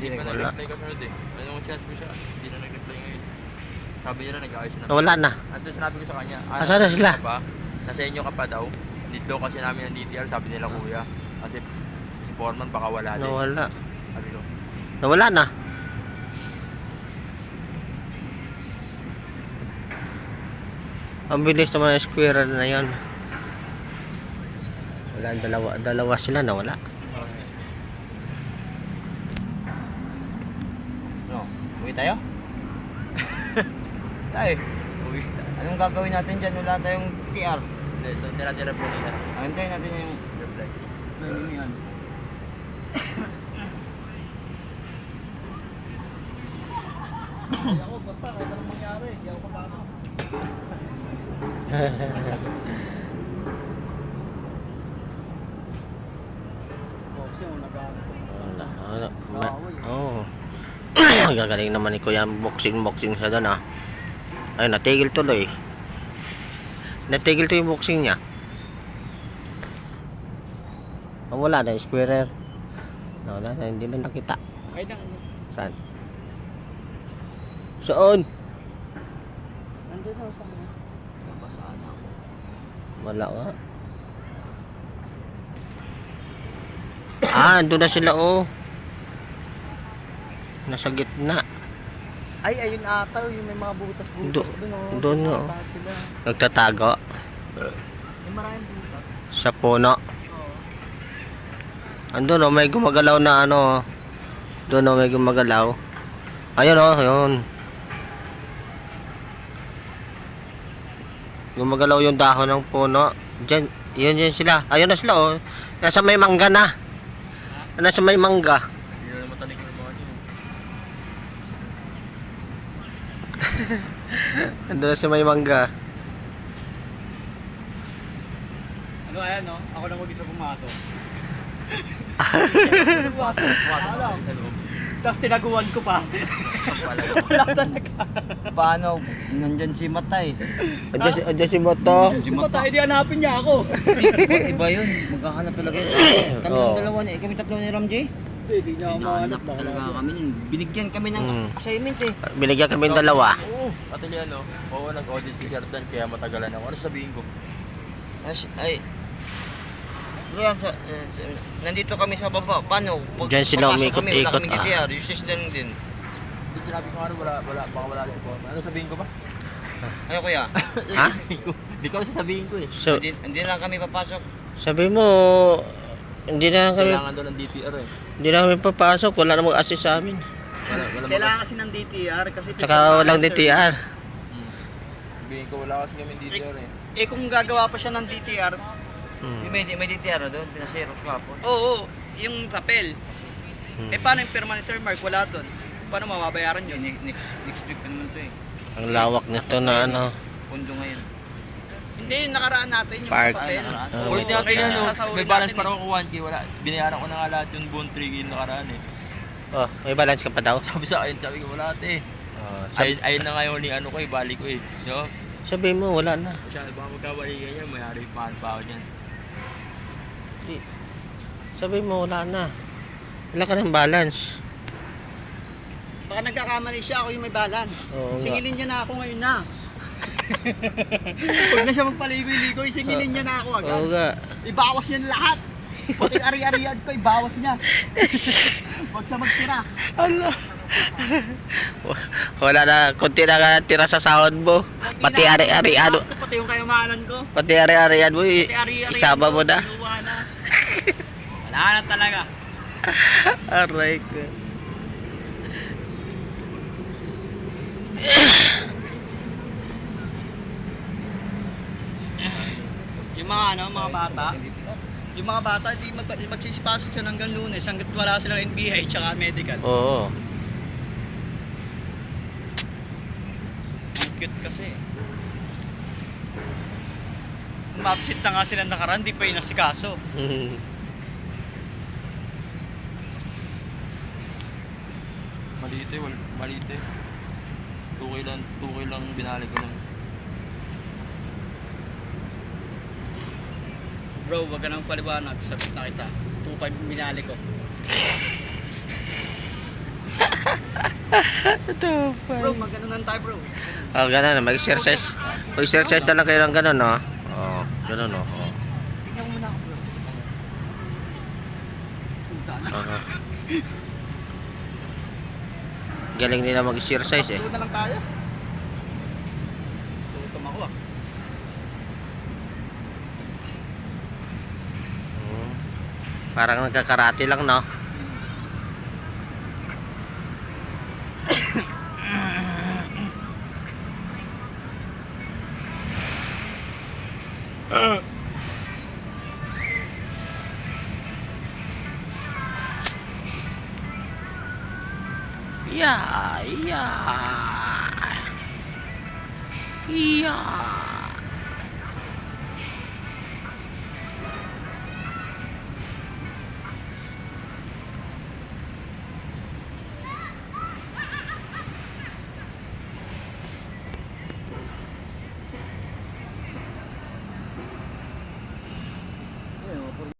Hindi pa Wala. nag-reply kasunod eh. Anong chat ko siya? Hindi na nag-reply ngayon. Sabi niya na nag-ayos na. Wala na. Andun sinabi ko sa kanya. Asan na sila? Ka pa? Nasa inyo ka pa daw. Dito kasi namin ang DTR, sabi nila kuya. Kasi si Foreman baka wala din. Nawala. Sabi ko. Nawala na. Ang bilis naman yung squirrel na yan. Wala, dalawa sila nawala. No, uwi tayo? Tayo. Uwi. Anong gagawin natin dyan? Wala tayong TR. Hindi, so tira-tira po nila. Antayin natin yung Reply. yan. Ako basta kahit anong mangyari, hindi ako papasok. Boxing mo nag-ano. Oh. Gagaling naman ni Kuya boxing siya doon ah. Ay, natigil tuloy. Natigil to yung boxing niya. Oh, wala na yung squirrel. Wala na, hindi na nakita. Ay nang, Saan? Saan? nandun ako sa mga. Wala nga. Ah, andun na sila oh. Nasa gitna. Ay, ayun ata, yung may mga butas-butas doon. Oh. Doon nga, oh. Ata sila. Nagtatago May maraming butas. sa puno. Oo. Andun oh, may gumagalaw na ano. Doon oh, may gumagalaw. Ayun oh, ayun. Gumagalaw yung dahon ng puno. Diyan, yun sila. Ayun na sila oh. Nasa may mangga na. Nasa may mangga. Hindi na matanig yung mga yun. Andun na sa may mangga. Ano ayan no? Ako na mag-isa pumasok. Pumasok sa loob. Tapos tinaguan ko pa. Wala. Wala talaga. Paano? Nandyan si Matay. Adyan si Moto. Si Mata, hindi hanapin niya ako. Iba yun. Magkahanap talaga yun. Kami Oo. ng dalawa ni, kami tatlo ni Ramjay. Hindi niya ako mahanap. Hinahanap talaga kami nun. Binigyan kami ng assignment eh. Binigyan kami ng dalawa. Oo. Pati niya no. Oo, nag-audit si Sherdan kaya matagalan ako. Ano sabihin ko? Ay. Yan, nandito kami sa baba. Paano? Diyan sila Papasok kami, umikot-ikot, wala kaming DTR. Yung system din. Hindi sinabi ko ano, baka wala din po. Ano sabihin ko ba? Ano kuya? Ha? Hindi ko kasi sabihin ko eh. So, Hindi lang kami papasok. sabi mo, hindi na kami, Kailangan doon ng DTR eh. hindi na kami papasok. Wala na mag-assist sa amin. Wala Kailangan kasi ng DTR kasi Tsaka walang DTR. Sabihin ko wala kasi kami DTR eh. Eh kung gagawa pa siya ng DTR, May DTR na doon. Pinasero ko po. oo, yung papel. Eh paano yung pirma ni Sir Mark? Wala doon. Paano mababayaran yun? Next week pa naman to eh. Ang lawak nito na ano. Pundo ngayon. Hindi, yung nakaraan natin, yung Park. papel. Oo. Ulit natin kaya ano, sasahurin may balance natin pa rin ako 1K, wala. Binayaran ko na nga lahat yung buong 3K yung nakaraan eh. Oh, may balance ka pa daw. Sabi sa akin, sabi ko wala ate. Oh, Ayun na nga yung ano ko eh, balik ko eh. So, sabi mo, wala na. siya, baka magkawali ka niya, may hari pa ako dyan. Sabi mo, wala na. Wala ka ng balance. Baka nagkakamali siya, ako yung may balance. Oo nga. Singilin niya na ako ngayon na. Huwag na siya magpaligoy-ligoy, singilin niya na ako agad. Oo nga. Ibawas niya na lahat. Pati ari-arian ko, ibawas niya. Huwag siya magtira. Wala na, kunti na nga tira sa sahod mo. Pati ari-arian. Pati yung kayamanan ko. Pati ari-arian mo, Pati ari-arian isama mo na. kinuha na. Wala na talaga. Aray ko. Yung mga ano, mga bata. Yung mga bata, hindi magsisipasok siya hanggang Lunes hanggat wala silang NBI tsaka medical. Oo. Ang cute kasi. Umabsent na nga sila nakaraan, di pa yun nasikaso. Maliit eh, maliit eh. 2K lang binalik ko lang. Bro, wag ka nang paliwanag, sabit na kita. 2.5 binali ko. Ito pa. Bro, mag-ano tayo bro. Oh, ganun. Mag-exercise. Mag-exercise na lang kayo ng ganun, no? Oh, ganun, no? Oh. Tingnan mo muna ako bro. Puta na. Galing nila mag-exercise eh. Tuto na lang tayo. Tutom ako ah. Parang nagkakarate lang, no? Yeah, yeah. Yeah.